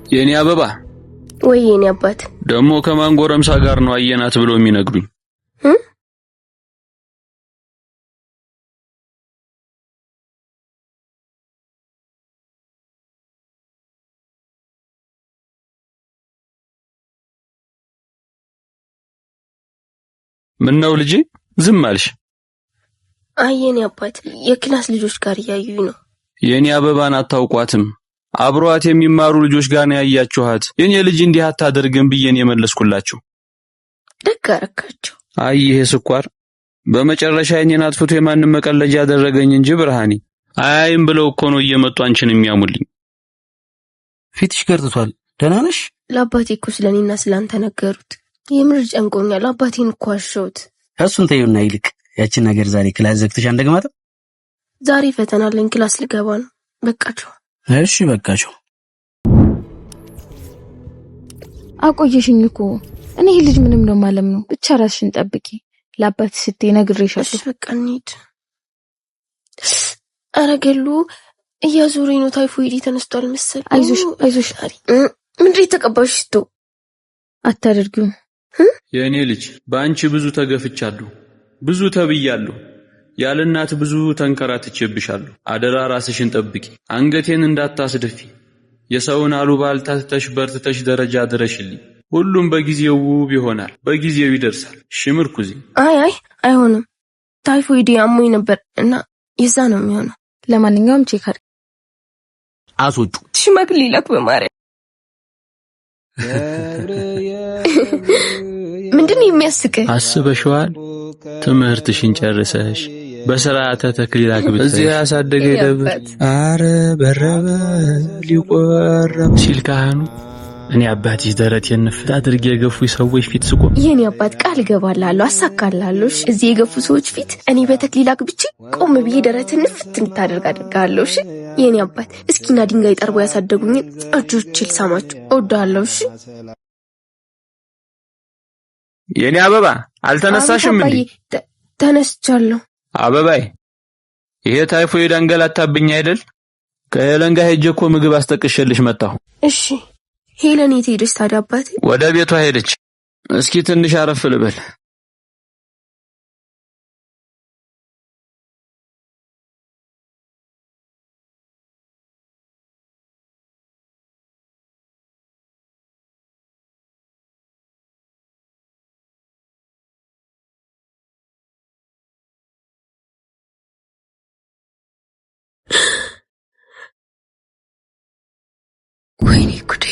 የኔ አበባ ወይ የኔ አባት ደሞ ከማን ጎረምሳ ጋር ነው አየናት ብሎ የሚነግሩኝ? ምን ነው ልጄ ዝም አልሽ? አይ የኔ አባት የክላስ ልጆች ጋር እያዩኝ ነው። የኔ አበባን አታውቋትም? አብሯት የሚማሩ ልጆች ጋር ነው ያያችኋት። የኔ ልጅ እንዲህ አታደርግም ብዬን የመለስኩላችሁ። ደግ አረካቸው። አይ ይሄ ስኳር በመጨረሻ የኔን አጥፍቶ የማንም መቀለጃ ያደረገኝ እንጂ ብርሃኔ አይም ብለው እኮ ነው እየመጡ አንቺን የሚያሙልኝ። ፊትሽ ገርጥቷል። ደህና ነሽ? ለአባቴ እኮ ስለኔና ስላንተ ነገሩት። የምር ጨንቆኛል። አባቴን እኮ አሸውት። እሱን ተይውና ይልቅ ያቺን ነገር ዛሬ ክላስ ዘግተሽ አንደግማት። ዛሬ ፈተና አለኝ፣ ክላስ ልገባ ነው። በቃቸው። እሺ በቃቸው። አቆየሽኝ እኮ እኔ ልጅ ምንም ነው ማለም ነው። ብቻ ራስሽን ጠብቂ። ለአባት ስትይ ነግሬሻለሁ። እሺ በቃ እንሂድ። ኧረ ገሉ እያዞረኝ ነው። ታይፎይድ ተነስቷል መሰል። አይዞሽ አይዞሽ። ምንድን የተቀባሽ ሽቶ አታደርጊው። የኔ ልጅ በአንቺ ብዙ ተገፍቻለሁ፣ ብዙ ተብያለሁ። ያለ እናት ብዙ ተንከራትቼብሻለሁ። አደራ ራስሽን ጠብቂ፣ አንገቴን እንዳታስደፊ። የሰውን አሉባልታ ትተሽ በርትተሽ ደረጃ ድረሽልኝ። ሁሉም በጊዜው ውብ ይሆናል፣ በጊዜው ይደርሳል። እሺ ምርኩዜ? አይ አይሆንም። ታይፎይድ አሞኝ ነበር እና የዛ ነው የሚሆነው። ለማንኛውም ቼክ አድርጊ። አስወጡ። ሽማግሌ ላክ በማርያም። ምንድነው የሚያስቀኝ? አስበሽዋል? ትምህርትሽን ጨርሰሽ በስርዓተ ተክሊል አግብተሽ እዚህ ያሳደገ ደብር አረ በረበ ሊቆረብ ሲል ካህኑ እኔ አባትሽ ደረቴን ንፍት አድርጌ የገፉ ሰዎች ፊት ስቆም የኔ አባት ቃል ገባላለሁ፣ አሳካላለሁ። እዚህ የገፉ ሰዎች ፊት እኔ በተክሊል አግብቼ ቆም ብዬ ደረቴን ንፍት እንድታደርግ አድርጋለሁ። እሺ የኔ አባት እስኪና ድንጋይ ጠርቦ ያሳደጉኝን እጆቼ ልሳማችሁ እወዳለሁ። እሺ የኔ አበባ አልተነሳሽም እንዴ? ተነስቻለሁ። አበባይ ይሄ ታይፎይድ አንገላታብኝ አይደል? ከሄለን ጋር ሄጄ እኮ ምግብ አስጠቅሼልሽ መጣሁ። እሺ ሄለን የት ሄደች ታዲያ አባቴ? ወደ ቤቷ ሄደች። እስኪ ትንሽ አረፍ ልበል። ወይኔ ጉዴ!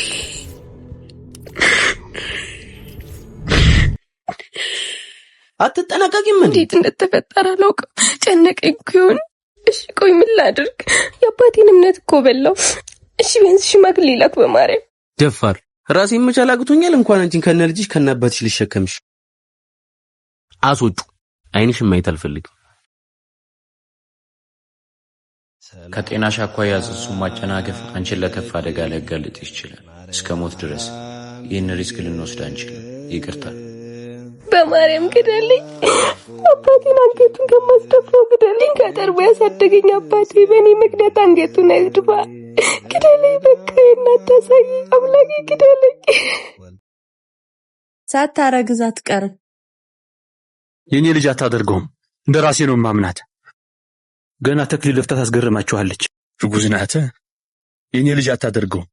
አትጠነቀቂም እንዴ? እንዴት እንደተፈጠረ አላውቅም። ጨነቀኝ እኮ ይሁን። እሺ ቆይ ምን ላድርግ? የአባቴን እምነት እኮ በላው። እሺ ቢያንስ ሽማግሌ ላክ በማርያም። ደፋር ራሴን መቻል አቅቶኛል። እንኳን አንቺን ከነ ልጅሽ ከነ አባትሽ ልሸከምሽ። አስወጡ። አይንሽን ማየት አልፈልግም። ከጤናሽ አኳያ እሱን ማጨናገፍ አንቺን ለከፍ አደጋ ሊያጋልጥሽ ይችላል። እስከ ሞት ድረስ ይህን ሪስክ ልንወስድ አንችልም። ይቅርታ። በማርያም ግደልኝ። አባቴን አንገቱን ከማስደፋው ግደልኝ። ከጠርቦ ያሳደገኝ አባቴ በእኔ ምክንያት አንገቱን አይድፋ። ግደልኝ። በቃ የእናት ታሳይ አምላኬ ግደልኝ። ሳታረግዝ አትቀርም። የኔ ልጅ አታደርገውም። እንደራሴ ነው ማምናት። ገና ተክሊል ለፍታ ታስገርማችኋለች። እርጉዝ ናት። የኔ ልጅ አታደርገውም።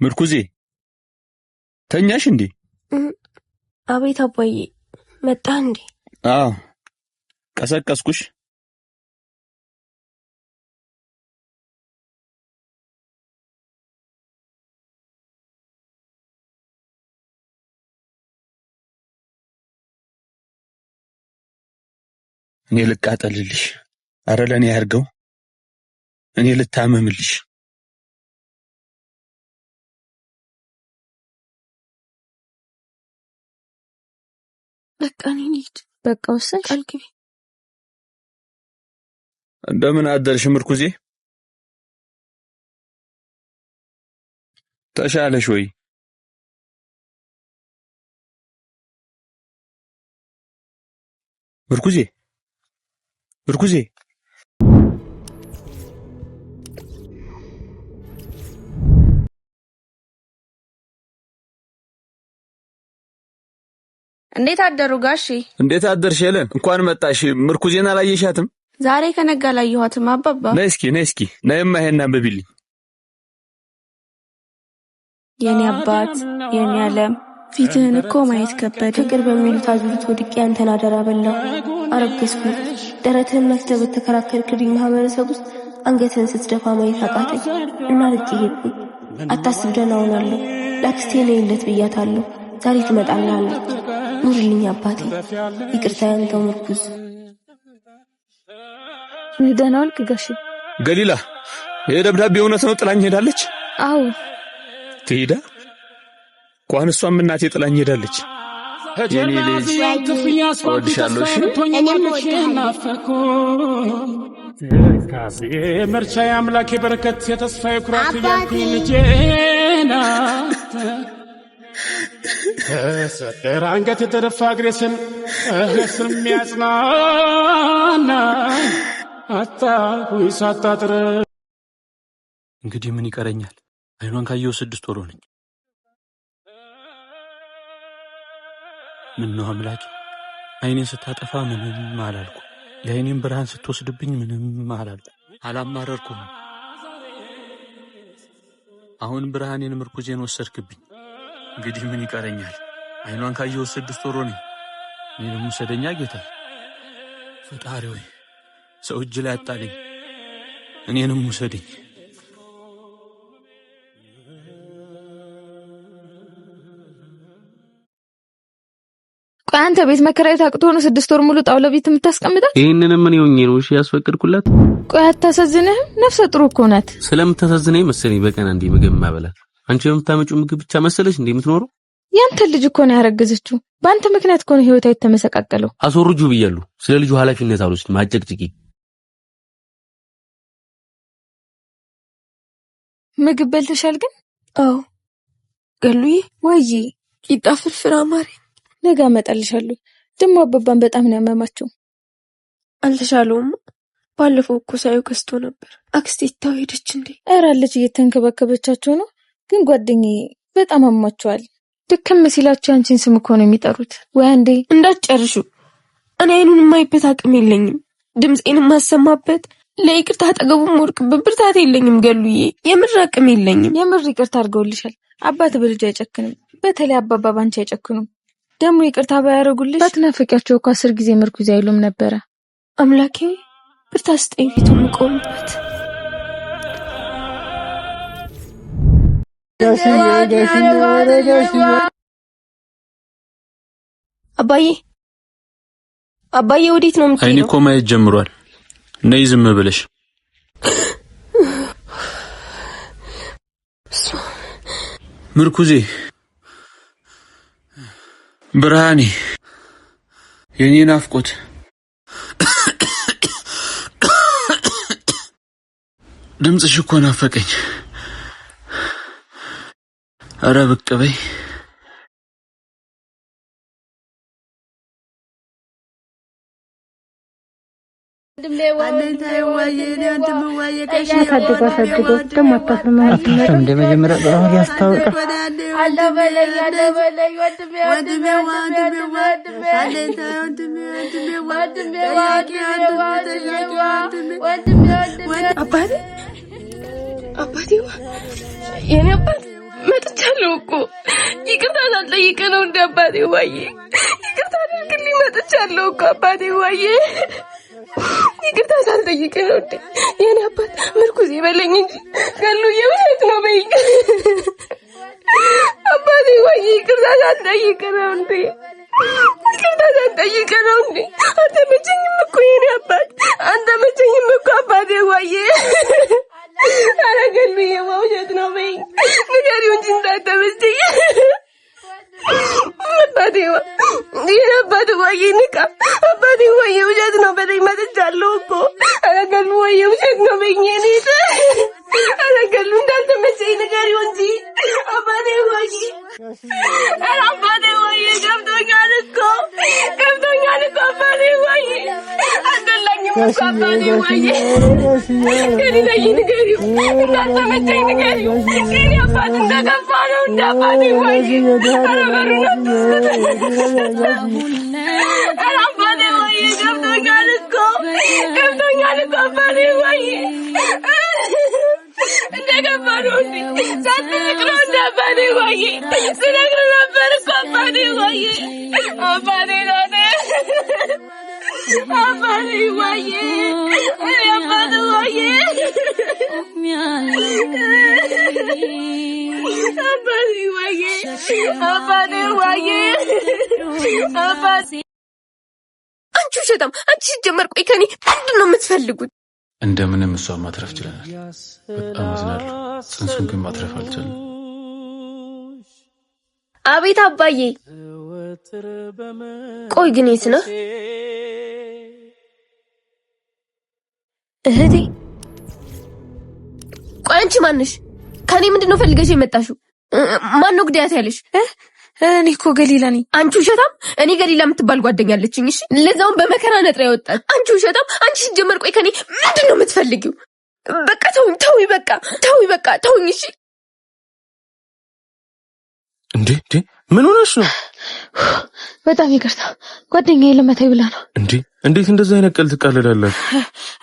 ምርኩዜ ተኛሽ እንዴ? አቤት አባዬ መጣ እንዴ? አዎ ቀሰቀስኩሽ። እኔ ልቃጠልልሽ? አረ ለኔ ያርገው። እኔ ልታመምልሽ? በቃ እኔ ልሂድ። በቃ ወሰንሽ? ቃል ግቢ። እንደምን አደርሽ ምርኩዜ? ተሻለሽ ወይ? ምርኩዜ እንዴት አደሩ ጋሺ? እንዴት አደርሽ ሄለን? እንኳን መጣሽ። ምርኩዜን አላየሻትም? ዛሬ ከነጋ ላየኋትም አባባ። ነይ እስኪ ነይማ ይሄን አንብቢልኝ። የኔ አባት የኔ ዓለም ፊትህን እኮ ማየት ከበደ። ፍቅር በሚሉት አዙሪት ወድቄ አንተን አደራ በላው። አረገዝኩ። ደረትህን መፍተህ በተከራከርክልኝ ማህበረሰብ ውስጥ አንገትህን ስትደፋ ማየት አቃተኝ እና ርቄ ሄድኩኝ። አታስብ ደህና ሆናለሁ። ለአክስቴ ነይለት ብያታለሁ። ዛሬ ትመጣልሃለች። ኑርልኝ አባቴ። ይቅርታ ያንተው ምርኩዝ። ደህና ዋልክ ጋሼ? ገሊላ የደብዳቤ እውነት ነው? ጥላኝ ሄዳለች? አዎ ትሄዳ? እንኳን እሷም እናቴ ጥላኝ ሄዳለች። የኔ ልጅ እወድሻለሁ። እሺ እኔም እወድሃለሁ። ካሴ መርቻ አምላኬ በረከት የተስፋዬ ኩራት ያልኩኝ ልጄና ሰደር አንገት የተደፋ እግሬስን እህስም ያጽናና አጣሁኝ ሳጣጥር። እንግዲህ ምን ይቀረኛል? አይኗን ካየሁ 6 ወር ሆነኝ። ምን ነው አምላኬ፣ አይኔን ስታጠፋ ምንም አላልኩ። የአይኔን ብርሃን ስትወስድብኝ ምንም አላልኩ። አላማረርኩም። አሁን ብርሃኔን ምርኩዜን ወሰድክብኝ። እንግዲህ ምን ይቀረኛል? አይኗን ካየሁ 6 ወር ሆነኝ። እኔንም ውሰደኛ ጌታ። ፈጣሪ ሆይ ሰው እጅ ላይ አጣለኝ። እኔንም ውሰደኝ። ቆይ አንተ ቤት መከራየት አቅቶ ነው 6 ወር ሙሉ ጣውላ ቤት የምታስቀምጣት? ይሄንንም ምን ይሆኜ ነው? እሺ ያስፈቅድኩላት። ቆይ አታሳዝንህም? ነፍሰ ጥሩ እኮ ናት። ስለምታሳዝነኝ መሰለኝ በቀን አንዴ ምግብ ማበላት። አንቺ የምታመጪው ምግብ ብቻ መሰለሽ እንዴ የምትኖረው? ያንተ ልጅ እኮ ነው ያረገዘችው። በአንተ ምክንያት እኮ ነው ህይወቷ የተመሰቃቀለው። አስወርጁ ብያለሁ። ስለ ልጁ ኃላፊነት አልወስድም። አጨቅጭቂ። ምግብ በልተሻል ግን? አዎ ገሉዬ። ወይ ቂጣ ፍርፍር አማረኝ። ነገ አመጣልሻለሁ። ደግሞ አባባን በጣም ነው ያመማቸው። አልተሻለውም። ባለፈው እኮ ሳይው ከስቶ ነበር። አክስቴ ታው ሄደች እንዴ? ኧረ ልጅ እየተንከባከበቻቸው ነው። ግን ጓደኛዬ በጣም አሟቸዋል። ድክም ሲላቸው አንቺን ስም እኮ ነው የሚጠሩት። ወይ አንዴ እንዳትጨርሹ። እኔ አይኑን የማይበት አቅም የለኝም። ድምጼን የማሰማበት ለይቅርታ አጠገቡም ወርቅበት ብርታት የለኝም። ገሉዬ የምር አቅም የለኝም። የምር ይቅርታ አድርገውልሻል። አባት በልጅ አይጨክንም። በተለይ አባባ ባንቺ አይጨክኑም። ደግሞ ይቅርታ ባያረጉልሽ ባትናፈቂያቸው እኮ 10 ጊዜ ምርኩዝ አይሉም ነበረ። አምላኬ ብርታት ስጠኝ ፊቱን ቆምበት። አባዬ ወዴት ነው የምትሄደው? አይኔ እኮ ማየት ጀምሯል። ነይ ዝም ብለሽ። ምርኩዜ፣ ብርሃኔ፣ የኔ ናፍቆት፣ ድምፅሽ እኮ ናፈቀኝ። ኧረ ብቅ በይ። አባቴ የኔ አባት መጥቻለሁ እኮ። ይቅርታ ሳልጠይቅ ነው እንደ አባቴ ዋዬ። ይቅርታ አድርግልኝ። መጥቻለሁ እኮ አባቴ ዋዬ። ይቅርታ ሳልጠይቅ ነው እንዴ? የኔ አባት ምርኩዝ ይበለኝ እንጂ ገሉዬ ውሸት ነው በይ። አባቴ ወይ ይቅርታ ሳልጠይቅ ነው እንዴ? ይቅርታ ሳልጠይቅ ነው እንዴ? አንተ መቼኝም እኮ የኔ አባት፣ አንተ መቼኝም እኮ አባቴ ወይ። ኧረ ገሉዬ ውሸት ነው በይ። ንገሪው እንጂ እንዳትመስይ አባቴ ወይ። ይሄን አባቴ ወይ ንቃ። አባቴ ወይ ውሸት ነው በለኝ። መጥቻለሁ እኮ። ኧረ ገሉ ወይ ውሸት ነው በይኝ። እኔ ኧረ ገሉ እንዳልተመቸኝ ንገሪው እንጂ አባቴ ወይ። ኧረ አባቴ ወይ ገብቶኛል እኮ አባቴ ወይ። አትበላኝም እኮ አባቴ ወይ። ገሊላዬ ንገሪው እንዳልተመቸኝ ንገሪው የኔ አባት እንደገፋ ነው እንዳባቴ ወይ ኧረ በሩን አባቴ ወይ ገብቶኛል እኮ አባቴ ወይ እንደገባ ነው እንዴ ሳትነግረው እንዳባቴ ወይ ስነግረው ነበር እኮ አባቴ ወይ አባቴ ነው አባቴ ወይ አባቴ ወይ አባቴ ወይ አባቴ ወይ አባቴ አንቺ ሸታም አንቺ ሲጀመር ቆይ ከኔ ምንድን ነው የምትፈልጉት? እንደምንም እሷን ማትረፍ ችለናል። በጣም አዝናለሁ። ጽንሱን ግን ማትረፍ አልቻልንም። አቤት አባዬ። ቆይ ግን የት ነህ እህቴ? ቆይ አንቺ ማነሽ? ከኔ ምንድነው ፈልገሽ የመጣሽው? ማን ነው ግዳያት ያለሽ? እኔ እኮ ገሊላ ነኝ። አንቺ ውሸታም! እኔ ገሊላ የምትባል ጓደኛ አለችኝ። እሺ ለዛውም በመከራ ነጥራ ያወጣት። አንቺ ውሸታም! አንቺ ሲጀመር ቆይ ከኔ ምንድነው የምትፈልጊው? በቃ ተውኝ፣ በቃ ተውኝ። እሺ እንዴ ምን ሆነሽ ነው? በጣም ይቅርታ ጓደኛዬ ለመታይ ብላ ነው። እንዴ እንዴት እንደዛ አይነት ቀልድ ትቀልዳላችሁ?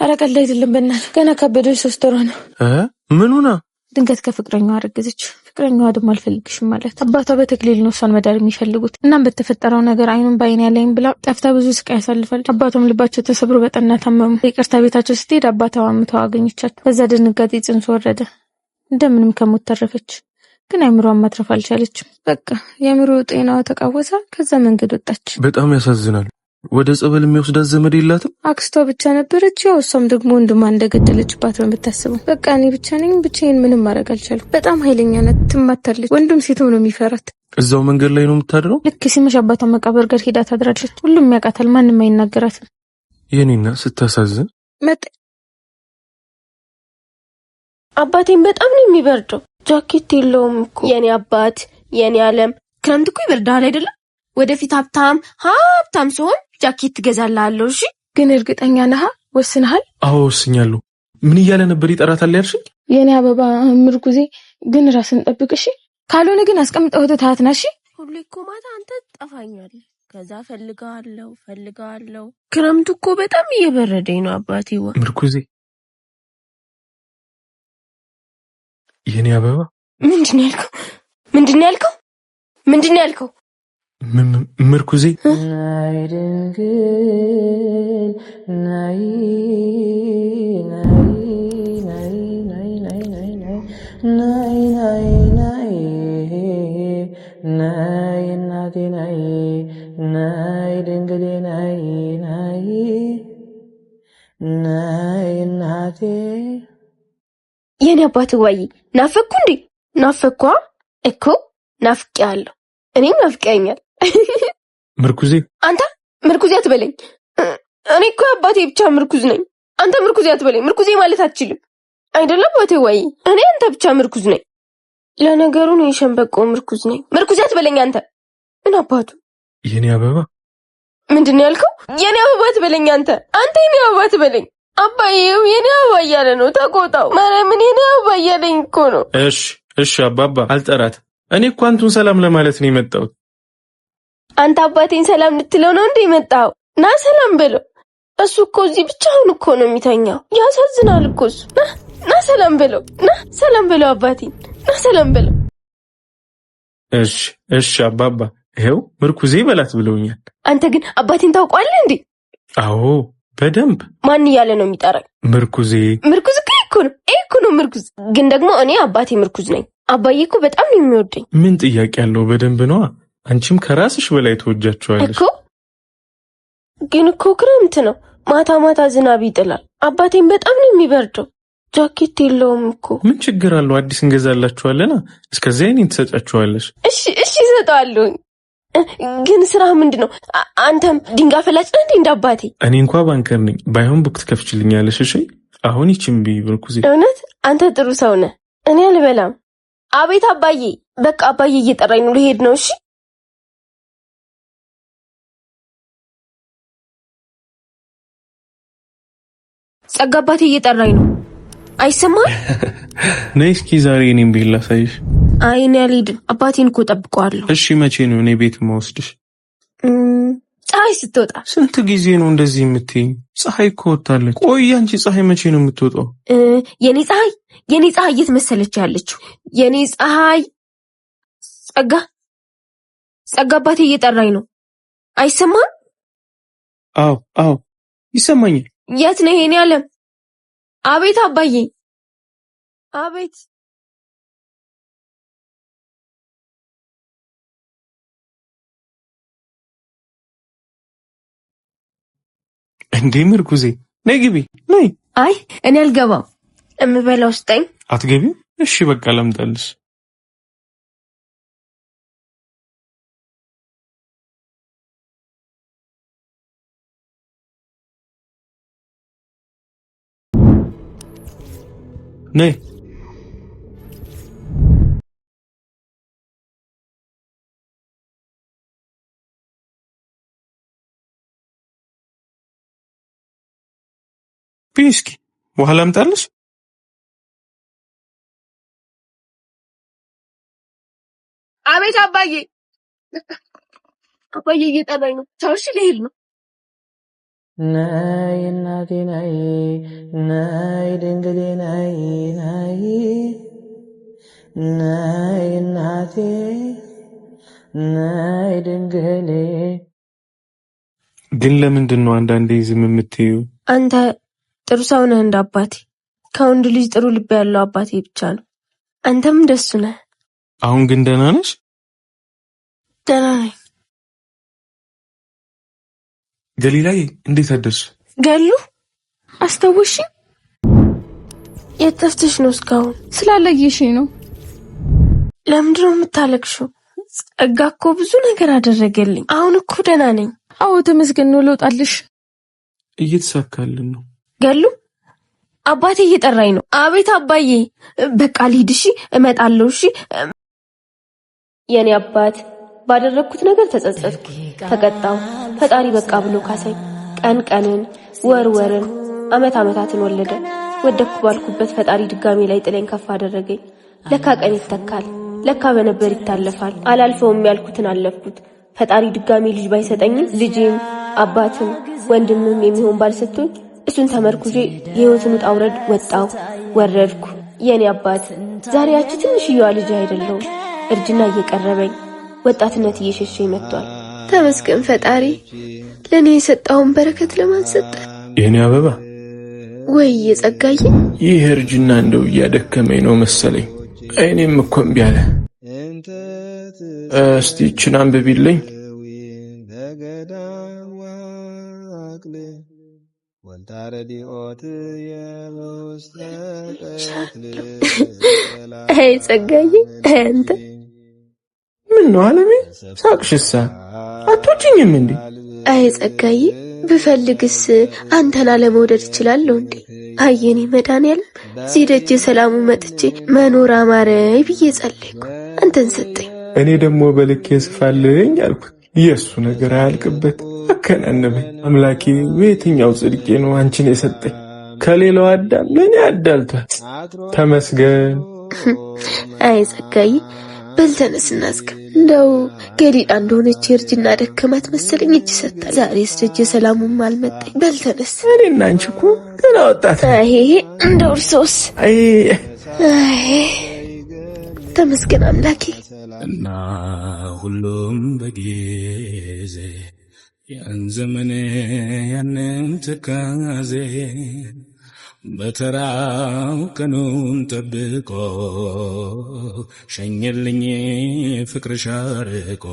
ኧረ ቀልድ አይደለም በእናትህ። ገና ከበደች 3 ወሯ ነው። ምን ሆና? ድንገት ከፍቅረኛዋ አረገዘች። ፍቅረኛዋ ደግሞ አልፈልግሽም ማለት አባቷ በተክሊል ነው እሷን መዳር የሚፈልጉት። እናም በተፈጠረው ነገር አይኑን በአይን ያለኝ ብላ ጠፍታ ብዙ ስቃይ ያሳልፋለች። አባቷም ልባቸው ተሰብሮ በጠና ታመሙ። ይቅርታ ቤታቸው ስትሄድ አባቷ አምተው አገኘቻቸው። በዛ ድንጋጤ ጽንሱ ወረደ። እንደምንም ከሞት ተረፈች። ግን አይምሮዋን ማትረፍ አልቻለችም። በቃ የአእምሮ ጤናዋ ተቃወሰ። ከዛ መንገድ ወጣች። በጣም ያሳዝናል። ወደ ጸበል የሚወስዳት ዘመድ የላትም? አክስቷ ብቻ ነበረች። ያው እሷም ደግሞ ወንድሟ እንደገደለችባት ነው የምታስበው። በቃ እኔ ብቻ ነኝ። ብቻዬን ምንም ማድረግ አልቻልኩም። በጣም ኃይለኛ ናት፣ ትማታለች። ወንድም ሴትም ነው የሚፈራት። እዛው መንገድ ላይ ነው የምታድረው? ልክ ሲመሽ አባቷ መቃብር ጋር ሄዳ ታድራለች። ሁሉም ያውቃታል፣ ማንም አይናገራትም። የኔና ስታሳዝን። አባቴን በጣም ነው የሚበርደው። ጃኬት የለውም እኮ የኔ አባት፣ የኔ ዓለም። ክረምት እኮ ይበርዳል አይደለም? ወደፊት ሀብታም ሲሆን ጃኬት ትገዛላለሁ። እሺ ግን እርግጠኛ ነህ? ወስነሃል? አዎ ወስኛለሁ። ምን እያለ ነበር ይጠራታል ያልሽኝ? የኔ አበባ ምርኩዜ። ግን ራስን ጠብቅ እሺ። ካልሆነ ግን አስቀምጠው ተታትና። እሺ ሁሌ እኮ ማታ አንተ ትጠፋኛለህ። ከዛ ፈልጋለሁ። ክረምቱ እኮ በጣም እየበረደኝ ነው አባቴዋ። ምርኩዜ የኔ አበባ። ምንድን ያልከው? ምርኩዜ የኔ አባት ወይ ናፈኩ እንዴ? ናፈኳ እኮ ናፍቄያለሁ። እኔም ናፍቀኛል። ምርኩዜ አንተ ምርኩዜ አትበለኝ። እኔ እኮ አባቴ ብቻ ምርኩዝ ነኝ። አንተ ምርኩዜ አትበለኝ። ምርኩዜ ማለት አትችልም አይደለም አባቴ ወይ? እኔ አንተ ብቻ ምርኩዝ ነኝ። ለነገሩ ነው የሸንበቆ ምርኩዝ ነኝ። ምርኩዜ አትበለኝ አንተ። ምን አባቱ የኔ አበባ። ምንድን ያልከው? የኔ አበባ አትበለኝ አንተ የኔ አበባ አትበለኝ። አባዬው የኔ አበባ እያለ ነው። ተቆጣው። ማርያምን የኔ አበባ እያለኝ እኮ ነው። እሺ አባባ አልጠራት። እኔ እኮ አንቱን ሰላም ለማለት ነው የመጣሁት። አንተ አባቴን ሰላም ልትለው ነው እንዴ የመጣው? ና ሰላም በለው። እሱ እኮ እዚህ ብቻውን እኮ ነው የሚተኛው። ያሳዝናል እኮ እሱ። ና ሰላም በለው። አባቴን ና ሰላም በለው። እሺ አባባ። ይሄው ምርኩዜ በላት ብለውኛል። አንተ ግን አባቴን ታውቀዋለህ እንዴ? አዎ በደንብ። ማን እያለ ነው የሚጠራኝ? ምርኩዜ እኮ ነው ምርኩዝ። ግን ደግሞ እኔ አባቴ ምርኩዝ ነኝ። አባዬ እኮ በጣም ነው የሚወደኝ። ምን ጥያቄ ያለው? በደንብ ነዋ። አንቺም ከራስሽ በላይ ተወጃቸዋለሽ እኮ። ግን እኮ ክረምት ነው፣ ማታ ዝናብ ይጥላል። አባቴን በጣም ነው የሚበርደው። ጃኬት የለውም እኮ። ምን ችግር አለው? አዲስ እንገዛላችኋለና እስከዚያ እኔን ትሰጫችኋለሽ። እሺ እሰጠዋለሁኝ። ግን ስራህ ምንድን ነው? አንተም ድንጋይ ፈላጭ ነህ እንደ አባቴ? እኔ እንኳ ባንከር ነኝ። ባይሆን ቡክ ትከፍችልኛለሽ። እሺ አሁን ይችም ምርኩዜ። እውነት አንተ ጥሩ ሰው ነህ። እኔ አልበላም። አቤት አባዬ። በቃ አባዬ እየጠራኝ ነው፣ ልሄድ ነው። እሺ ጸጋ አባቴ እየጠራኝ ነው። አይሰማም? ነይ እስኪ ዛሬ እኔም ቤት ላሳይሽ። አይ እኔ አልሄድም። አባቴን እኮ ጠብቀዋለሁ። እሺ መቼ ነው እኔ ቤት የምወስድሽ? ፀሐይ ስትወጣ። ስንት ጊዜ ነው እንደዚህ የምትይኝ? ፀሐይ እኮ ወጣለች። ቆይ አንቺ ፀሐይ መቼ ነው የምትወጣው? የኔ ፀሐይ የት መሰለች ያለችው? የኔ ፀሐይ ጸጋ አባቴ እየጠራኝ ነው። አይሰማም? አዎ ይሰማኛል። የት ነህ የኔ ዓለም? አቤት አባዬ፣ አቤት። እንዴ ምርኩዜ ነይ ግቢ ነይ። አይ እኔ አልገባም። እምበላው ስጠኝ። አትገቢም? እሺ በቃ ለምጣልሽ። ነይ ፒስኪ ውሃ ላምጣልሽ? አቤት አባዬ እየጠራኝ ነው። ቻው እሺ ልሄድ ነው። ነይ እናቴ ነይ ነይ ድንግሌ ነይ ነይ ነይ እናቴ ነይ ድንግሌ። ግን ለምንድን ነው አንዳንዴ ዝም የምትይው? አንተ ጥሩ ሰው ነህ እንደ አባቴ። ከወንድ ልጅ ጥሩ ልብ ያለው አባቴ ብቻ ነው። አንተም እንደሱ ነህ። አሁን ግን ደህና ነሽ? ደህና ነኝ። ገሊላዬ እንዴት አደርሽ? ገሉ አስታውሺ? የት ጠፍተሽ ነው እስካሁን? ስላለየሽኝ ነው። ለምንድን ነው የምታለቅሽው? ጸጋ እኮ ብዙ ነገር አደረገልኝ። አሁን እኮ ደህና ነኝ። አዎ ተመስገን ነው። ልወጣልሽ። እየተሳካልን ነው። ገሉ አባቴ እየጠራኝ ነው። አቤት አባዬ። በቃ ልሂድ እሺ፣ እመጣለሁ እሺ። የኔ አባት ባደረግኩት ነገር ተጸጸትኩ፣ ተቀጣው። ፈጣሪ በቃ ብሎ ካሰኝ። ቀንን ወርን አመታትን ወለደ። ወደኩ ባልኩበት ፈጣሪ ድጋሜ ላይ ጥለኝ ከፍ አደረገኝ። ለካ ቀን ይተካል፣ ለካ በነበር ይታለፋል። አላልፈውም ያልኩትን አለፍኩት። ፈጣሪ ድጋሜ ልጅ ባይሰጠኝም ልጅም አባትም ወንድምም የሚሆን ባልሰጥቶኝ እሱን ተመርኩዤ የህይወትን ውጣ ውረድ ወጣው ወረድኩ። የኔ አባት ዛሬ ያቺ ትንሽዬዋ ልጅ አይደለሁም። እርጅና እየቀረበኝ ወጣትነት እየሸሸኝ መጥቷል። ተመስገን ፈጣሪ። ለኔ የሰጣውን በረከት ለማን ሰጠ? የኔ አበባ ወይ የጸጋዬ። ይህ እርጅና እንደው እያደከመኝ ነው መሰለኝ። አይኔም እኮ እምቢ አለ። እስቲ ይህችን አንብቢልኝ። አይ ጸጋዬ አንተ ምን ነው አለሜ? ሳቅሽሳ አትወጪኝም እንዴ? አይ ጸጋዬ ብፈልግስ አንተን አለመውደድ እችላለሁ እንዴ? አየኔ መድኃኒዓለም እዚህ ደጅ ሰላሙ መጥቼ መኖር አማረኝ ብዬ ጸለይኩ፣ አንተን ሰጠኝ። እኔ ደግሞ በልክ የስፋልኝ አልኩ። የእሱ ነገር አያልቅበት አከናነበኝ። አምላኬ በየትኛው ጽድቄ ነው አንቺን የሰጠኝ? ከሌላው አዳም ለእኔ አዳልቷል። ተመስገን። አይ ጸጋዬ በልተነስ እናዝግብ። እንደው ገሊላ እንደሆነች የእርጅና ደከማት መሰለኝ እጅ ሰጣል። ዛሬስ ደጅ ሰላሙም አልመጣኝ። በልተነስ። እኔና አንቺ እኮ ገና ወጣት። አይ እንደው እርሶስ? አይ ተመስገን አምላኬ። እና ሁሉም በጊዜ ያን ዘመን ያንን ትካዜ በተራው ቀኑን ጠብቆ ሸኘልኝ ፍቅርሽ አርቆ